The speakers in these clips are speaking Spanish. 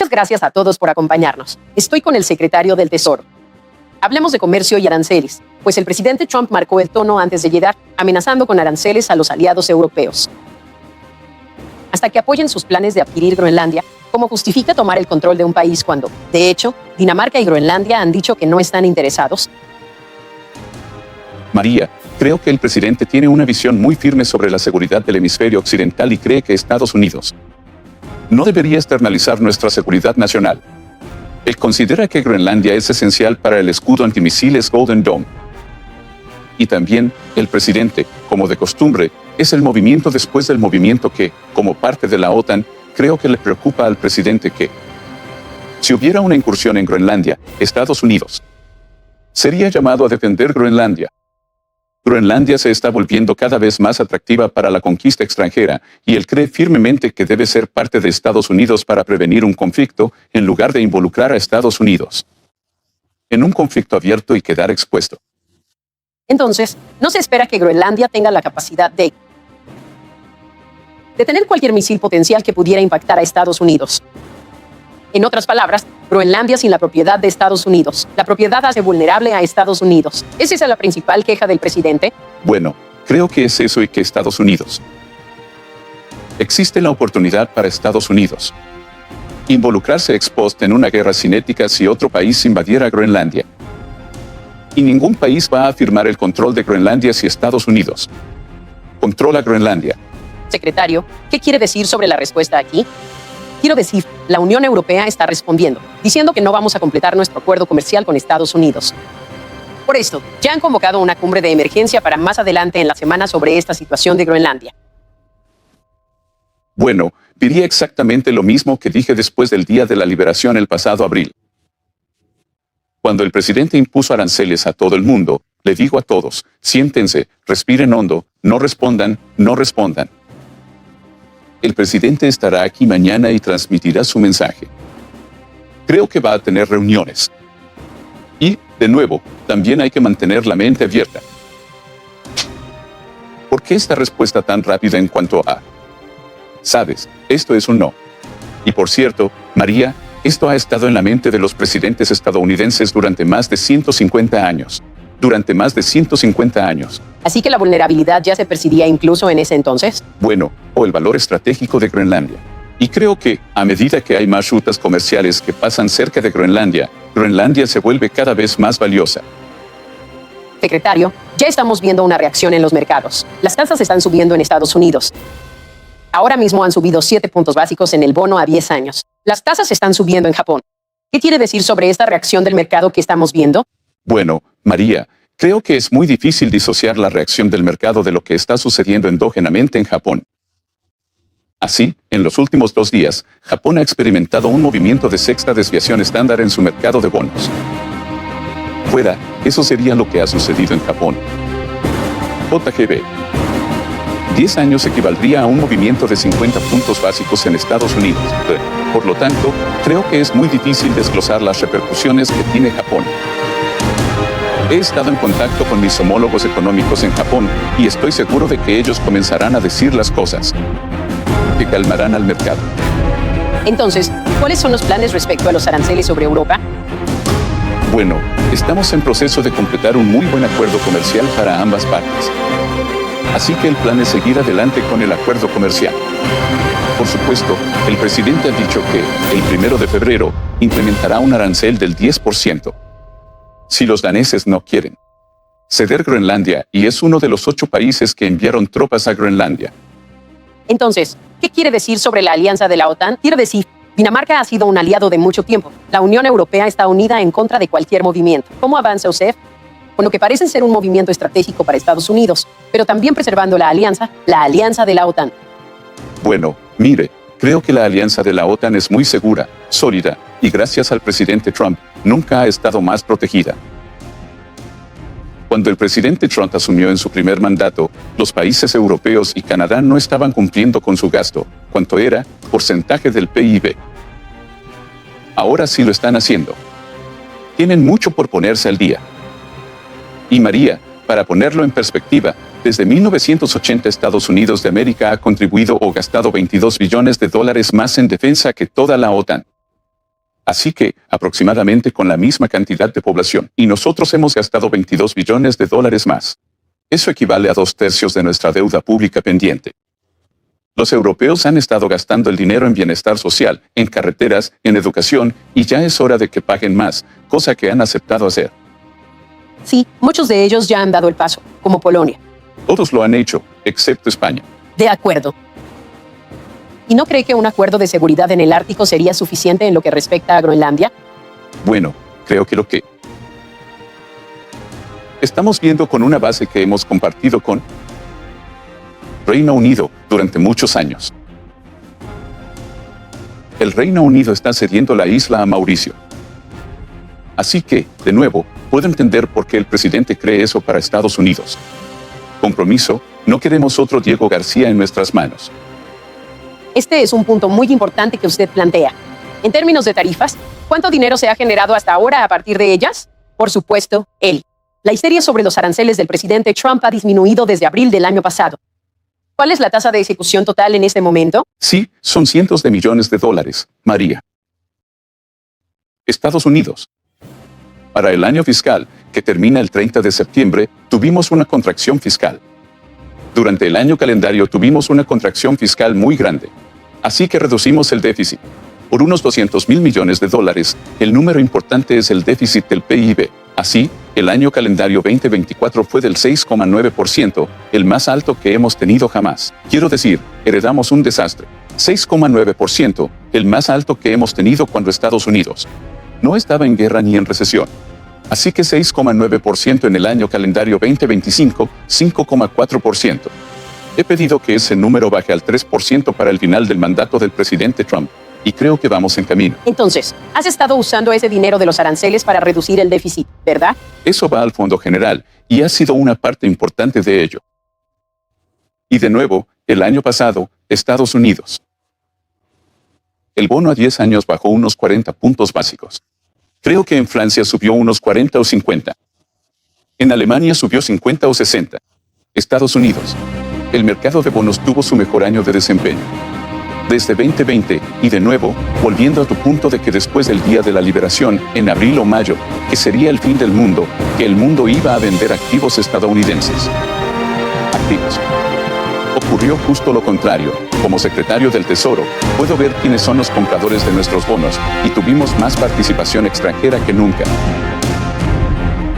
Muchas gracias a todos por acompañarnos. Estoy con el secretario del Tesoro. Hablemos de comercio y aranceles, pues el presidente Trump marcó el tono antes de llegar, amenazando con aranceles a los aliados europeos. Hasta que apoyen sus planes de adquirir Groenlandia, ¿cómo justifica tomar el control de un país cuando, de hecho, Dinamarca y Groenlandia han dicho que no están interesados? María, creo que el presidente tiene una visión muy firme sobre la seguridad del hemisferio occidental y cree que Estados Unidos no debería externalizar nuestra seguridad nacional. Él considera que Groenlandia es esencial para el escudo antimisiles Golden Dome. Y también, el presidente, como de costumbre, es el movimiento después del movimiento que, como parte de la OTAN, creo que le preocupa al presidente que, si hubiera una incursión en Groenlandia, Estados Unidos sería llamado a defender Groenlandia. Groenlandia se está volviendo cada vez más atractiva para la conquista extranjera, y él cree firmemente que debe ser parte de Estados Unidos para prevenir un conflicto, en lugar de involucrar a Estados Unidos en un conflicto abierto y quedar expuesto. Entonces, no se espera que Groenlandia tenga la capacidad de detener cualquier misil potencial que pudiera impactar a Estados Unidos. En otras palabras, Groenlandia sin la propiedad de Estados Unidos. La propiedad hace vulnerable a Estados Unidos. ¿Es esa la principal queja del presidente? Bueno, creo que es eso y que Estados Unidos. Existe la oportunidad para Estados Unidos involucrarse ex post en una guerra cinética si otro país invadiera Groenlandia. Y ningún país va a firmar el control de Groenlandia si Estados Unidos controla Groenlandia. Secretario, ¿qué quiere decir sobre la respuesta aquí? Quiero decir, la Unión Europea está respondiendo, diciendo que no vamos a completar nuestro acuerdo comercial con Estados Unidos. Por esto, ya han convocado una cumbre de emergencia para más adelante en la semana sobre esta situación de Groenlandia. Bueno, diría exactamente lo mismo que dije después del Día de la Liberación el pasado abril. Cuando el presidente impuso aranceles a todo el mundo, le digo a todos, siéntense, respiren hondo, no respondan, no respondan. El presidente estará aquí mañana y transmitirá su mensaje. Creo que va a tener reuniones. Y, de nuevo, también hay que mantener la mente abierta. ¿Por qué esta respuesta tan rápida en cuanto a... Sabes, esto es un no. Y por cierto, María, esto ha estado en la mente de los presidentes estadounidenses durante más de 150 años. Durante más de 150 años. ¿Así que la vulnerabilidad ya se percibía incluso en ese entonces? Bueno, o el valor estratégico de Groenlandia. Y creo que, a medida que hay más rutas comerciales que pasan cerca de Groenlandia, Groenlandia se vuelve cada vez más valiosa. Secretario, ya estamos viendo una reacción en los mercados. Las tasas están subiendo en Estados Unidos. Ahora mismo han subido 7 puntos básicos en el bono a 10 años. Las tasas están subiendo en Japón. ¿Qué quiere decir sobre esta reacción del mercado que estamos viendo? Bueno, María, creo que es muy difícil disociar la reacción del mercado de lo que está sucediendo endógenamente en Japón. Así, en los últimos 2 días, Japón ha experimentado un movimiento de sexta desviación estándar en su mercado de bonos. Fuera, eso sería lo que ha sucedido en Japón. JGB. 10 años equivaldría a un movimiento de 50 puntos básicos en Estados Unidos. Por lo tanto, creo que es muy difícil desglosar las repercusiones que tiene Japón. He estado en contacto con mis homólogos económicos en Japón y estoy seguro de que ellos comenzarán a decir las cosas que calmarán al mercado. Entonces, ¿cuáles son los planes respecto a los aranceles sobre Europa? Bueno, estamos en proceso de completar un muy buen acuerdo comercial para ambas partes. Así que el plan es seguir adelante con el acuerdo comercial. Por supuesto, el presidente ha dicho que, el 1 de febrero, implementará un arancel del 10%. Si los daneses no quieren ceder Groenlandia, y es uno de los 8 países que enviaron tropas a Groenlandia. Entonces, ¿qué quiere decir sobre la alianza de la OTAN? Quiero decir, Dinamarca ha sido un aliado de mucho tiempo. La Unión Europea está unida en contra de cualquier movimiento. ¿Cómo avanza usted? Con lo que parece ser un movimiento estratégico para Estados Unidos, pero también preservando la alianza de la OTAN. Bueno, mire, creo que la alianza de la OTAN es muy segura, sólida, y gracias al presidente Trump, nunca ha estado más protegida. Cuando el presidente Trump asumió en su primer mandato, los países europeos y Canadá no estaban cumpliendo con su gasto, cuanto era porcentaje del PIB. Ahora sí lo están haciendo. Tienen mucho por ponerse al día. Y María, para ponerlo en perspectiva, desde 1980 Estados Unidos de América ha contribuido o gastado $22 billones más en defensa que toda la OTAN. Así que, aproximadamente con la misma cantidad de población, y nosotros hemos gastado 22 billones de dólares más. Eso equivale a 2/3 de nuestra deuda pública pendiente. Los europeos han estado gastando el dinero en bienestar social, en carreteras, en educación, y ya es hora de que paguen más, cosa que han aceptado hacer. Sí, muchos de ellos ya han dado el paso, como Polonia. Todos lo han hecho, excepto España. De acuerdo. ¿Y no cree que un acuerdo de seguridad en el Ártico sería suficiente en lo que respecta a Groenlandia? Bueno, creo que lo que estamos viendo con una base que hemos compartido con Reino Unido durante muchos años. El Reino Unido está cediendo la isla a Mauricio. Así que, de nuevo, puedo entender por qué el presidente cree eso para Estados Unidos. Compromiso, no queremos otro Diego García en nuestras manos. Este es un punto muy importante que usted plantea. En términos de tarifas, ¿cuánto dinero se ha generado hasta ahora a partir de ellas? Por supuesto, él. La histeria sobre los aranceles del presidente Trump ha disminuido desde abril del año pasado. ¿Cuál es la tasa de ejecución total en este momento? Sí, son cientos de millones de dólares, María. Estados Unidos. Para el año fiscal, que termina el 30 de septiembre, tuvimos una contracción fiscal. Durante el año calendario tuvimos una contracción fiscal muy grande. Así que reducimos el déficit. Por unos 200.000 millones de dólares, el número importante es el déficit del PIB. Así, el año calendario 2024 fue del 6,9%, el más alto que hemos tenido jamás. Quiero decir, heredamos un desastre. 6,9%, el más alto que hemos tenido cuando Estados Unidos no estaba en guerra ni en recesión. Así que 6,9% en el año calendario 2025, 5,4%. He pedido que ese número baje al 3% para el final del mandato del presidente Trump, y creo que vamos en camino. Entonces, has estado usando ese dinero de los aranceles para reducir el déficit, ¿verdad? Eso va al Fondo General, y ha sido una parte importante de ello. Y de nuevo, el año pasado, Estados Unidos. El bono a 10 años bajó unos 40 puntos básicos. Creo que en Francia subió unos 40 o 50. En Alemania subió 50 o 60. Estados Unidos. El mercado de bonos tuvo su mejor año de desempeño. Desde 2020, y de nuevo, volviendo a tu punto de que después del Día de la Liberación, en abril o mayo, que sería el fin del mundo, que el mundo iba a vender activos estadounidenses. Activos. Ocurrió justo lo contrario. Como secretario del Tesoro, puedo ver quiénes son los compradores de nuestros bonos, y tuvimos más participación extranjera que nunca.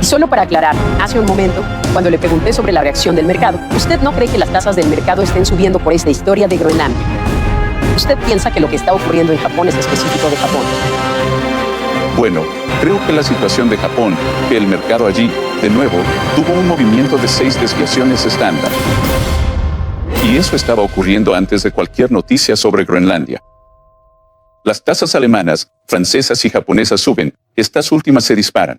Y solo para aclarar, hace un momento, cuando le pregunté sobre la reacción del mercado, usted no cree que las tasas del mercado estén subiendo por esta historia de Groenlandia. Usted piensa que lo que está ocurriendo en Japón es específico de Japón. Bueno, creo que la situación de Japón, que el mercado allí, de nuevo, tuvo un movimiento de 6 desviaciones estándar. Y eso estaba ocurriendo antes de cualquier noticia sobre Groenlandia. Las tasas alemanas, francesas y japonesas suben, estas últimas se disparan.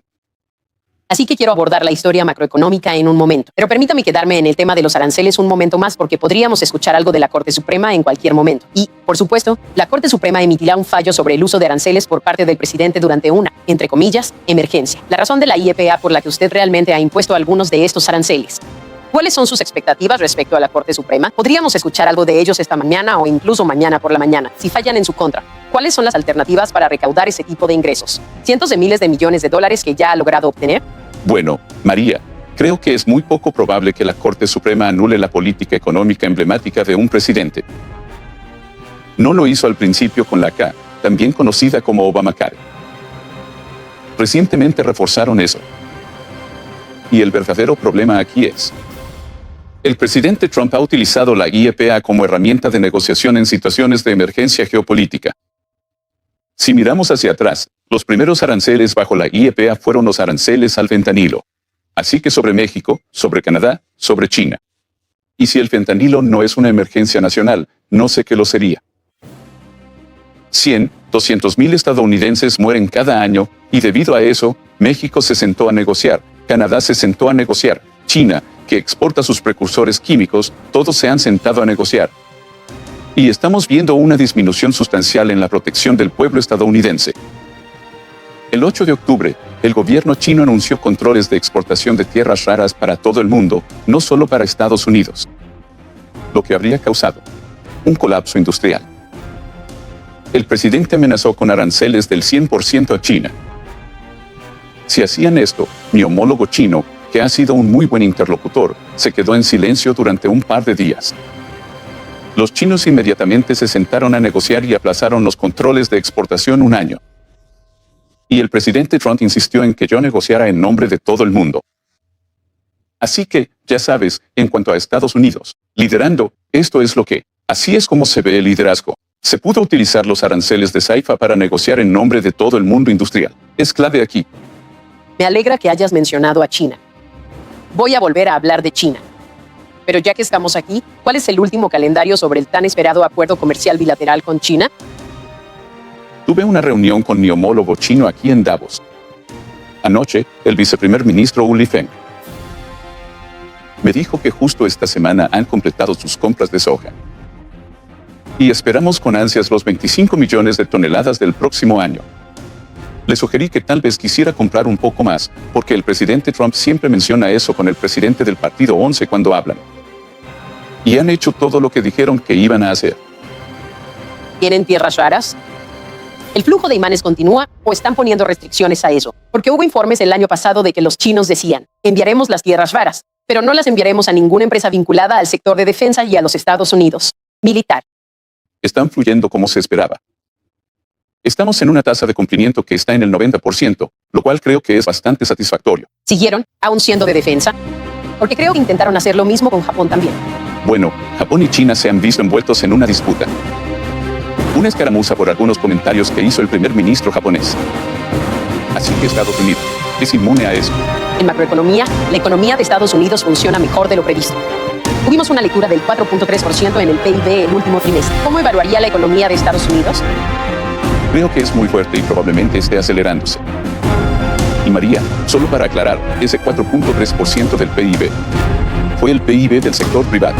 Así que quiero abordar la historia macroeconómica en un momento. Pero permítame quedarme en el tema de los aranceles un momento más porque podríamos escuchar algo de la Corte Suprema en cualquier momento. Y, por supuesto, la Corte Suprema emitirá un fallo sobre el uso de aranceles por parte del presidente durante una, entre comillas, emergencia. La razón de la IEPA por la que usted realmente ha impuesto algunos de estos aranceles. ¿Cuáles son sus expectativas respecto a la Corte Suprema? Podríamos escuchar algo de ellos esta mañana o incluso mañana por la mañana, si fallan en su contra. ¿Cuáles son las alternativas para recaudar ese tipo de ingresos? ¿Cientos de miles de millones de dólares que ya ha logrado obtener? Bueno, María, creo que es muy poco probable que la Corte Suprema anule la política económica emblemática de un presidente. No lo hizo al principio con la K, también conocida como Obamacare. Recientemente reforzaron eso. Y el verdadero problema aquí es: el presidente Trump ha utilizado la IEPA como herramienta de negociación en situaciones de emergencia geopolítica. Si miramos hacia atrás, los primeros aranceles bajo la IEPA fueron los aranceles al fentanilo. Así que sobre México, sobre Canadá, sobre China. Y si el fentanilo no es una emergencia nacional, no sé qué lo sería. 100, 200.000 estadounidenses mueren cada año, y debido a eso, México se sentó a negociar, Canadá se sentó a negociar, China, que exporta sus precursores químicos, todos se han sentado a negociar. Y estamos viendo una disminución sustancial en la protección del pueblo estadounidense. El 8 de octubre, el gobierno chino anunció controles de exportación de tierras raras para todo el mundo, no solo para Estados Unidos. Lo que habría causado un colapso industrial. El presidente amenazó con aranceles del 100% a China. Si hacían esto, mi homólogo chino, que ha sido un muy buen interlocutor, se quedó en silencio durante un par de días. Los chinos inmediatamente se sentaron a negociar y aplazaron los controles de exportación un año. Y el presidente Trump insistió en que yo negociara en nombre de todo el mundo. Así que, ya sabes, en cuanto a Estados Unidos, liderando, esto es lo que, así es como se ve el liderazgo. Se pudo utilizar los aranceles de Saifa para negociar en nombre de todo el mundo industrial. Es clave aquí. Me alegra que hayas mencionado a China. Voy a volver a hablar de China. Pero ya que estamos aquí, ¿cuál es el último calendario sobre el tan esperado acuerdo comercial bilateral con China? Tuve una reunión con mi homólogo chino aquí en Davos. Anoche, el viceprimer ministro Wu Lifeng me dijo que justo esta semana han completado sus compras de soja. Y esperamos con ansias los 25 millones de toneladas del próximo año. Le sugerí que tal vez quisiera comprar un poco más, porque el presidente Trump siempre menciona eso con el presidente del Partido 11 cuando hablan. Y han hecho todo lo que dijeron que iban a hacer. ¿Tienen tierras raras? ¿El flujo de imanes continúa o están poniendo restricciones a eso? Porque hubo informes el año pasado de que los chinos decían, enviaremos las tierras raras, pero no las enviaremos a ninguna empresa vinculada al sector de defensa y a los Estados Unidos. Militar. Están fluyendo como se esperaba. Estamos en una tasa de cumplimiento que está en el 90%, lo cual creo que es bastante satisfactorio. ¿Siguieron, aún siendo de defensa? Porque creo que intentaron hacer lo mismo con Japón también. Bueno, Japón y China se han visto envueltos en una disputa. Una escaramuza por algunos comentarios que hizo el primer ministro japonés. Así que Estados Unidos es inmune a eso. En macroeconomía, la economía de Estados Unidos funciona mejor de lo previsto. Tuvimos una lectura del 4.3% en el PIB el último trimestre. ¿Cómo evaluaría la economía de Estados Unidos? Creo que es muy fuerte y probablemente esté acelerándose. Y María, solo para aclarar, ese 4.3% del PIB fue el PIB del sector privado.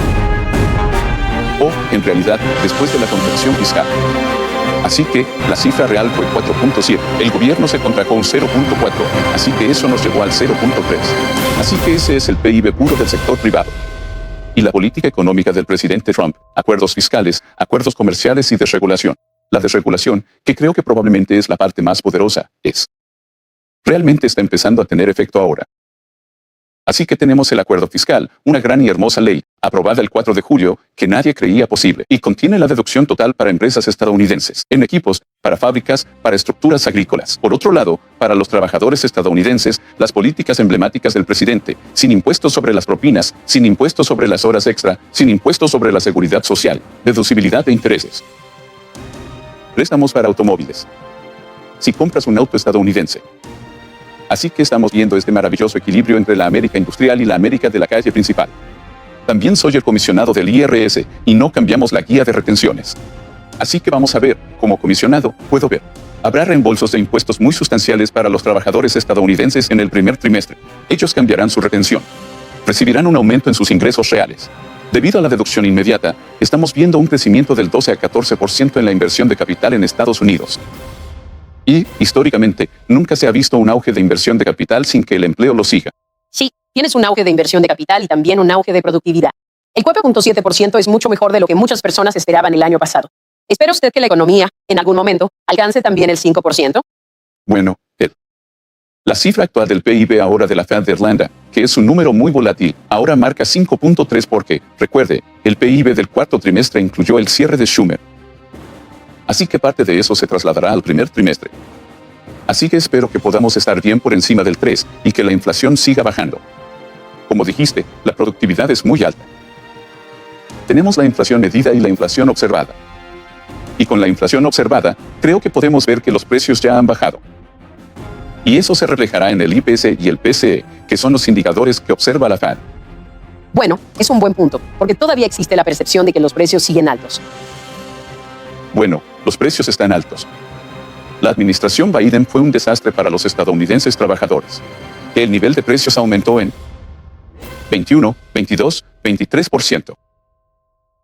O, en realidad, después de la contracción fiscal. Así que, la cifra real fue 4.7. El gobierno se contrajo un 0.4, así que eso nos llevó al 0.3. Así que ese es el PIB puro del sector privado. Y la política económica del presidente Trump, acuerdos fiscales, acuerdos comerciales y desregulación. La desregulación, que creo que probablemente es la parte más poderosa, realmente está empezando a tener efecto ahora. Así que tenemos el acuerdo fiscal, una gran y hermosa ley, aprobada el 4 de julio, que nadie creía posible, y contiene la deducción total para empresas estadounidenses, en equipos, para fábricas, para estructuras agrícolas. Por otro lado, para los trabajadores estadounidenses, las políticas emblemáticas del presidente, sin impuestos sobre las propinas, sin impuestos sobre las horas extra, sin impuestos sobre la seguridad social, deducibilidad de intereses. Préstamos para automóviles. Si compras un auto estadounidense. Así que estamos viendo este maravilloso equilibrio entre la América industrial y la América de la calle principal. También soy el comisionado del IRS y no cambiamos la guía de retenciones. Así que vamos a ver, como comisionado, puedo ver. Habrá reembolsos de impuestos muy sustanciales para los trabajadores estadounidenses en el primer trimestre. Ellos cambiarán su retención. Recibirán un aumento en sus ingresos reales. Debido a la deducción inmediata, estamos viendo un crecimiento del 12 a 14% en la inversión de capital en Estados Unidos. Y, históricamente, nunca se ha visto un auge de inversión de capital sin que el empleo lo siga. Sí, tienes un auge de inversión de capital y también un auge de productividad. El 4.7% es mucho mejor de lo que muchas personas esperaban el año pasado. ¿Espera usted que la economía, en algún momento, alcance también el 5%? Bueno, la cifra actual del PIB ahora de la Fed de Atlanta, que es un número muy volátil, ahora marca 5.3 porque, recuerde, el PIB del cuarto trimestre incluyó el cierre de Schumer. Así que parte de eso se trasladará al primer trimestre. Así que espero que podamos estar bien por encima del 3 y que la inflación siga bajando. Como dijiste, la productividad es muy alta. Tenemos la inflación medida y la inflación observada. Y con la inflación observada, creo que podemos ver que los precios ya han bajado. Y eso se reflejará en el IPC y el PCE, que son los indicadores que observa la Fed. Bueno, es un buen punto, porque todavía existe la percepción de que los precios siguen altos. Bueno, los precios están altos. La administración Biden fue un desastre para los estadounidenses trabajadores. El nivel de precios aumentó en 21, 22, 23%.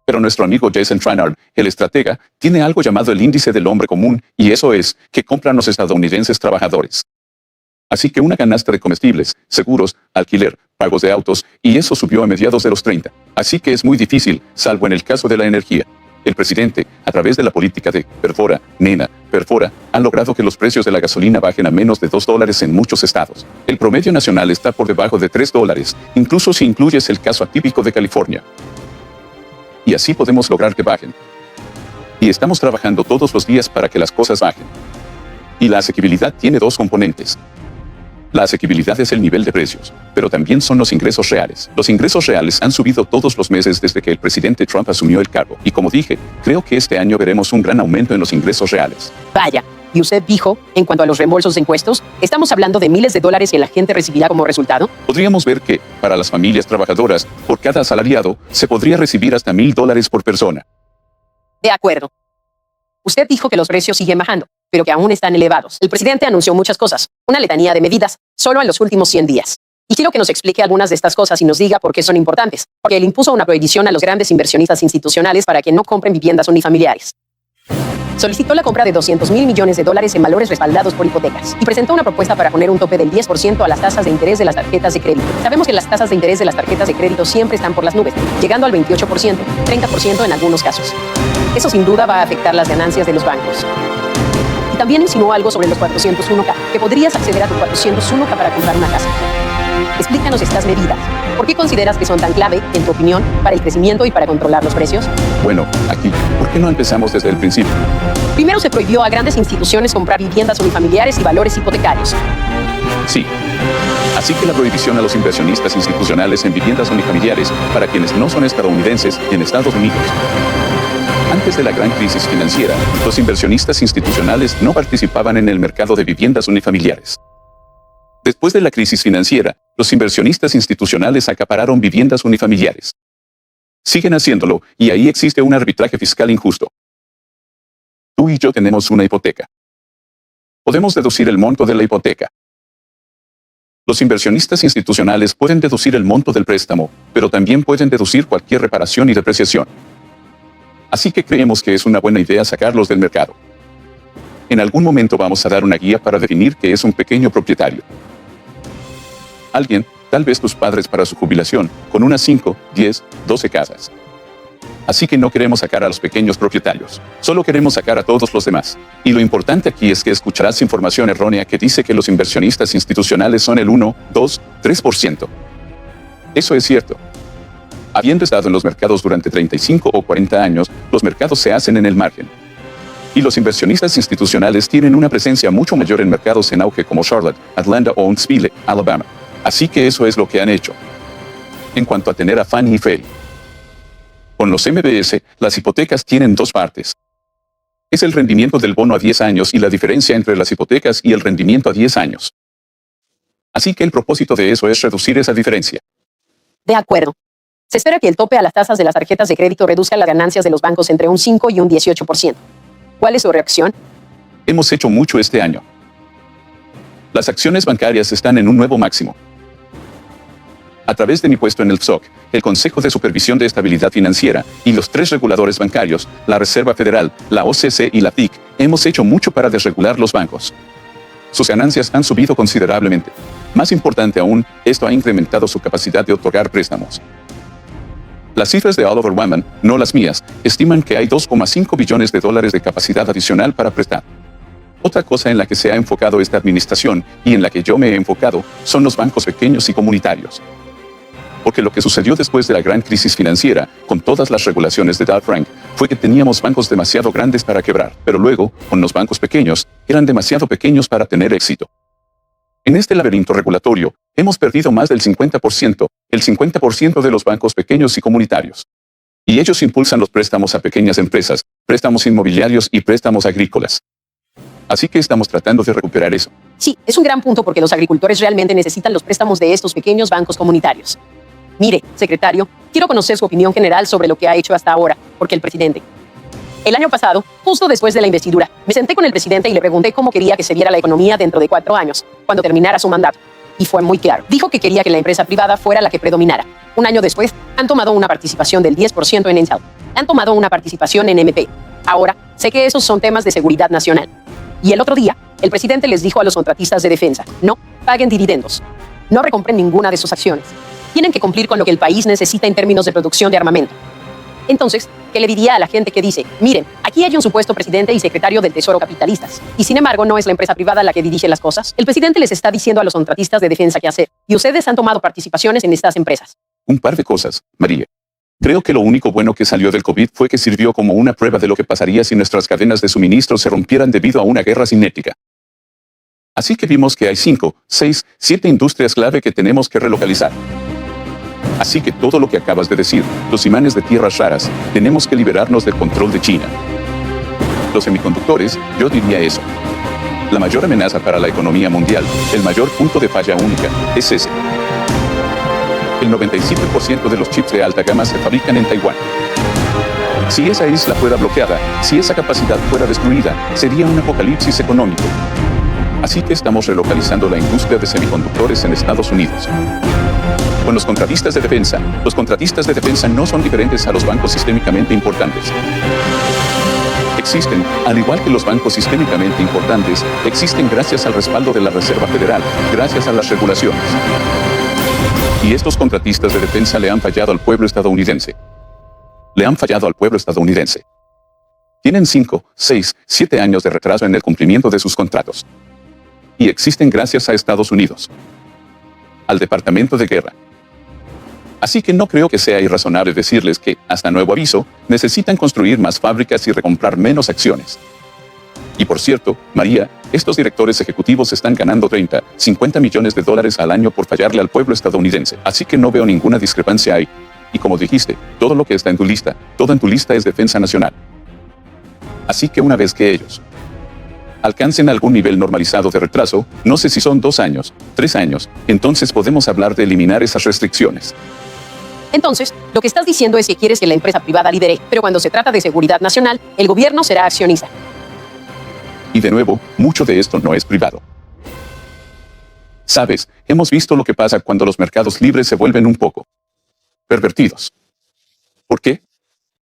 Pero nuestro amigo Jason Treinard, el estratega, tiene algo llamado el índice del hombre común, y eso es, que compran los estadounidenses trabajadores. Así que una canasta de comestibles, seguros, alquiler, pagos de autos, y eso subió a mediados de los 30. Así que es muy difícil, salvo en el caso de la energía. El presidente, a través de la política de perfora, nena, perfora, ha logrado que los precios de la gasolina bajen a menos de $2 en muchos estados. El promedio nacional está por debajo de $3, incluso si incluyes el caso atípico de California. Y así podemos lograr que bajen. Y estamos trabajando todos los días para que las cosas bajen. Y la asequibilidad tiene dos componentes. La asequibilidad es el nivel de precios, pero también son los ingresos reales. Los ingresos reales han subido todos los meses desde que el presidente Trump asumió el cargo. Y como dije, creo que este año veremos un gran aumento en los ingresos reales. Vaya, y usted dijo, en cuanto a los reembolsos de impuestos, estamos hablando de miles de dólares que la gente recibirá como resultado. Podríamos ver que, para las familias trabajadoras, por cada asalariado, se podría recibir hasta $1,000 por persona. De acuerdo. Usted dijo que los precios siguen bajando, pero que aún están elevados. El presidente anunció muchas cosas, una letanía de medidas, solo en los últimos 100 días. Y quiero que nos explique algunas de estas cosas y nos diga por qué son importantes. Porque él impuso una prohibición a los grandes inversionistas institucionales para que no compren viviendas unifamiliares. Solicitó la compra de $200 mil millones en valores respaldados por hipotecas y presentó una propuesta para poner un tope del 10% a las tasas de interés de las tarjetas de crédito. Sabemos que las tasas de interés de las tarjetas de crédito siempre están por las nubes, llegando al 28%, 30% en algunos casos. Eso sin duda va a afectar las ganancias de los bancos. Y también insinuó algo sobre los 401k, que podrías acceder a tu 401k para comprar una casa. Explícanos estas medidas. ¿Por qué consideras que son tan clave, en tu opinión, para el crecimiento y para controlar los precios? Bueno, aquí, ¿por qué no empezamos desde el principio? Primero se prohibió a grandes instituciones comprar viviendas unifamiliares y valores hipotecarios. Sí. Así que la prohibición a los inversionistas institucionales en viviendas unifamiliares para quienes no son estadounidenses en Estados Unidos. Antes de la gran crisis financiera, los inversionistas institucionales no participaban en el mercado de viviendas unifamiliares. Después de la crisis financiera, los inversionistas institucionales acapararon viviendas unifamiliares. Siguen haciéndolo, y ahí existe un arbitraje fiscal injusto. Tú y yo tenemos una hipoteca. Podemos deducir el monto de la hipoteca. Los inversionistas institucionales pueden deducir el monto del préstamo, pero también pueden deducir cualquier reparación y depreciación. Así que creemos que es una buena idea sacarlos del mercado. En algún momento vamos a dar una guía para definir qué es un pequeño propietario. Alguien, tal vez tus padres para su jubilación, con unas 5, 10, 12 casas. Así que no queremos sacar a los pequeños propietarios, solo queremos sacar a todos los demás. Y lo importante aquí es que escucharás información errónea que dice que los inversionistas institucionales son el 1, 2, 3%. Eso es cierto. Habiendo estado en los mercados durante 35 o 40 años, los mercados se hacen en el margen. Y los inversionistas institucionales tienen una presencia mucho mayor en mercados en auge como Charlotte, Atlanta o Huntsville, Alabama. Así que eso es lo que han hecho. En cuanto a tener a Fannie y Freddie. Con los MBS, las hipotecas tienen dos partes. Es el rendimiento del bono a 10 años y la diferencia entre las hipotecas y el rendimiento a 10 años. Así que el propósito de eso es reducir esa diferencia. De acuerdo. Se espera que el tope a las tasas de las tarjetas de crédito reduzca las ganancias de los bancos entre un 5 y un 18%. ¿Cuál es su reacción? Hemos hecho mucho este año. Las acciones bancarias están en un nuevo máximo. A través de mi puesto en el FSOC, el Consejo de Supervisión de Estabilidad Financiera y los 3 reguladores bancarios, la Reserva Federal, la OCC y la FDIC, hemos hecho mucho para desregular los bancos. Sus ganancias han subido considerablemente. Más importante aún, esto ha incrementado su capacidad de otorgar préstamos. Las cifras de Oliver Wyman, no las mías, estiman que hay $2,5 billones de capacidad adicional para prestar. Otra cosa en la que se ha enfocado esta administración, y en la que yo me he enfocado, son los bancos pequeños y comunitarios. Porque lo que sucedió después de la gran crisis financiera, con todas las regulaciones de Dodd-Frank, fue que teníamos bancos demasiado grandes para quebrar, pero luego, con los bancos pequeños, eran demasiado pequeños para tener éxito. En este laberinto regulatorio, hemos perdido más del 50%, el 50% de los bancos pequeños y comunitarios. Y ellos impulsan los préstamos a pequeñas empresas, préstamos inmobiliarios y préstamos agrícolas. Así que estamos tratando de recuperar eso. Sí, es un gran punto porque los agricultores realmente necesitan los préstamos de estos pequeños bancos comunitarios. Mire, secretario, quiero conocer su opinión general sobre lo que ha hecho hasta ahora, porque el presidente. El año pasado, justo después de la investidura, me senté con el presidente y le pregunté cómo quería que se viera la economía dentro de 4 años, cuando terminara su mandato. Y fue muy claro. Dijo que quería que la empresa privada fuera la que predominara. Un año después, han tomado una participación del 10% en Intel. Han tomado una participación en MP. Ahora, sé que esos son temas de seguridad nacional. Y el otro día, el presidente les dijo a los contratistas de defensa, no paguen dividendos. No recompren ninguna de sus acciones. Tienen que cumplir con lo que el país necesita en términos de producción de armamento. Entonces, ¿qué le diría a la gente que dice, miren, aquí hay un supuesto presidente y secretario del Tesoro capitalistas, y sin embargo no es la empresa privada la que dirige las cosas? El presidente les está diciendo a los contratistas de defensa qué hacer, y ustedes han tomado participaciones en estas empresas. Un par de cosas, María. Creo que lo único bueno que salió del COVID fue que sirvió como una prueba de lo que pasaría si nuestras cadenas de suministro se rompieran debido a una guerra cinética. Así que vimos que hay 5, 6, 7 industrias clave que tenemos que relocalizar. Así que todo lo que acabas de decir, los imanes de tierras raras, tenemos que liberarnos del control de China. Los semiconductores, yo diría eso. La mayor amenaza para la economía mundial, el mayor punto de falla única, es ese. El 97% de los chips de alta gama se fabrican en Taiwán. Si esa isla fuera bloqueada, si esa capacidad fuera destruida, sería un apocalipsis económico. Así que estamos relocalizando la industria de semiconductores en Estados Unidos. Con los contratistas de defensa no son diferentes a los bancos sistémicamente importantes. Existen, al igual que los bancos sistémicamente importantes, existen gracias al respaldo de la Reserva Federal, gracias a las regulaciones. Y estos contratistas de defensa le han fallado al pueblo estadounidense. Tienen 5, 6, 7 años de retraso en el cumplimiento de sus contratos. Y existen gracias a Estados Unidos. Al Departamento de Guerra. Así que no creo que sea irrazonable decirles que, hasta nuevo aviso, necesitan construir más fábricas y recomprar menos acciones. Y por cierto, María, estos directores ejecutivos están ganando 30, 50 millones de dólares al año por fallarle al pueblo estadounidense. Así que no veo ninguna discrepancia ahí. Y como dijiste, todo lo que está en tu lista, todo en tu lista es defensa nacional. Así que una vez que ellos alcancen algún nivel normalizado de retraso, no sé si son 2 años, 3 años, entonces podemos hablar de eliminar esas restricciones. Entonces, lo que estás diciendo es que quieres que la empresa privada lidere, pero cuando se trata de seguridad nacional, el gobierno será accionista. Y de nuevo, mucho de esto no es privado. Sabes, hemos visto lo que pasa cuando los mercados libres se vuelven un poco pervertidos. ¿Por qué?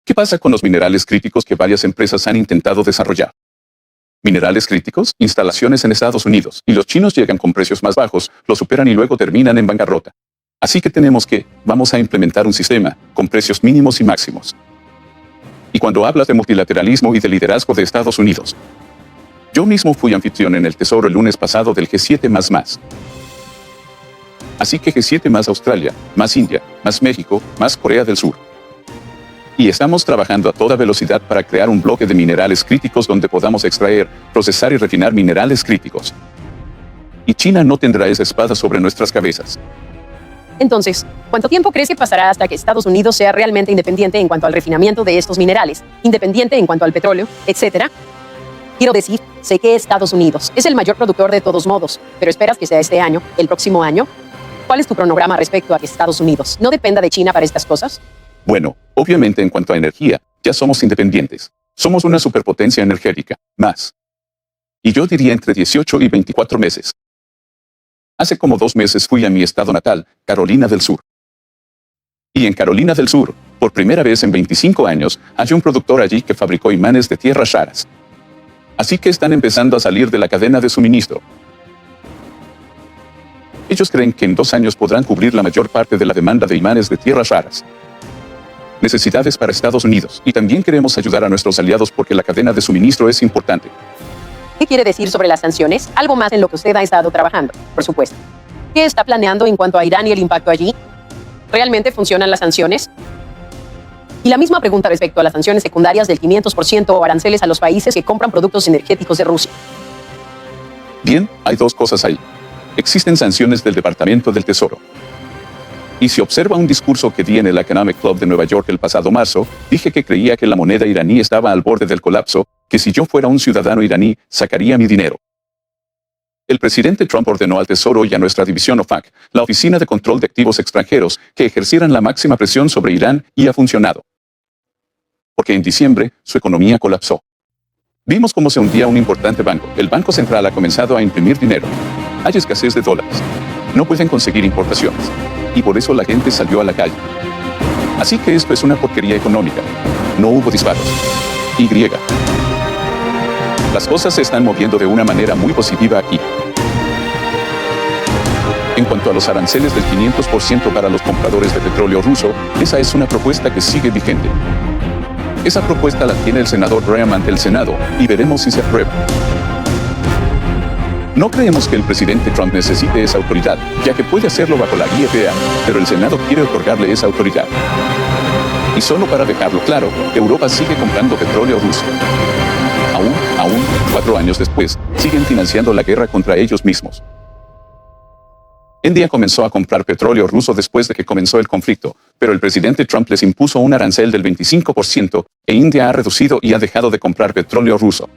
¿Qué pasa con los minerales críticos que varias empresas han intentado desarrollar? Minerales críticos, instalaciones en Estados Unidos, y los chinos llegan con precios más bajos, los superan y luego terminan en bancarrota. Así que vamos a implementar un sistema, con precios mínimos y máximos. Y cuando hablas de multilateralismo y de liderazgo de Estados Unidos, yo mismo fui anfitrión en el Tesoro el lunes pasado del G7++. Así que G7 más Australia, más India, más México, más Corea del Sur. Y estamos trabajando a toda velocidad para crear un bloque de minerales críticos donde podamos extraer, procesar y refinar minerales críticos. Y China no tendrá esa espada sobre nuestras cabezas. Entonces, ¿cuánto tiempo crees que pasará hasta que Estados Unidos sea realmente independiente en cuanto al refinamiento de estos minerales, independiente en cuanto al petróleo, etcétera? Quiero decir, sé que Estados Unidos es el mayor productor de todos modos, pero ¿esperas que sea este año, el próximo año? ¿Cuál es tu cronograma respecto a que Estados Unidos no dependa de China para estas cosas? Bueno, obviamente en cuanto a energía, ya somos independientes. Somos una superpotencia energética, más. Y yo diría entre 18 y 24 meses. Hace como 2 meses fui a mi estado natal, Carolina del Sur. Y en Carolina del Sur, por primera vez en 25 años, hay un productor allí que fabricó imanes de tierras raras. Así que están empezando a salir de la cadena de suministro. Ellos creen que en 2 años podrán cubrir la mayor parte de la demanda de imanes de tierras raras. Necesidades para Estados Unidos. Y también queremos ayudar a nuestros aliados porque la cadena de suministro es importante. ¿Qué quiere decir sobre las sanciones? Algo más en lo que usted ha estado trabajando, por supuesto. ¿Qué está planeando en cuanto a Irán y el impacto allí? ¿Realmente funcionan las sanciones? Y la misma pregunta respecto a las sanciones secundarias del 500% o aranceles a los países que compran productos energéticos de Rusia. Bien, hay 2 cosas ahí. Existen sanciones del Departamento del Tesoro. Y si observa un discurso que di en el Economic Club de Nueva York el pasado marzo, dije que creía que la moneda iraní estaba al borde del colapso, que si yo fuera un ciudadano iraní, sacaría mi dinero. El presidente Trump ordenó al Tesoro y a nuestra división OFAC, la Oficina de Control de Activos Extranjeros, que ejercieran la máxima presión sobre Irán, y ha funcionado. Porque en diciembre, su economía colapsó. Vimos cómo se hundía un importante banco. El Banco Central ha comenzado a imprimir dinero. Hay escasez de dólares. No pueden conseguir importaciones. Y por eso la gente salió a la calle. Así que esto es una porquería económica. No hubo disparos. Y. Las cosas se están moviendo de una manera muy positiva aquí. En cuanto a los aranceles del 500% para los compradores de petróleo ruso, esa es una propuesta que sigue vigente. Esa propuesta la tiene el senador Graham ante el Senado, y veremos si se aprueba. No creemos que el presidente Trump necesite esa autoridad, ya que puede hacerlo bajo la guía FDA, pero el Senado quiere otorgarle esa autoridad. Y solo para dejarlo claro, Europa sigue comprando petróleo ruso. Aún, 4 años después, siguen financiando la guerra contra ellos mismos. India comenzó a comprar petróleo ruso después de que comenzó el conflicto, pero el presidente Trump les impuso un arancel del 25%, e India ha reducido y ha dejado de comprar petróleo ruso.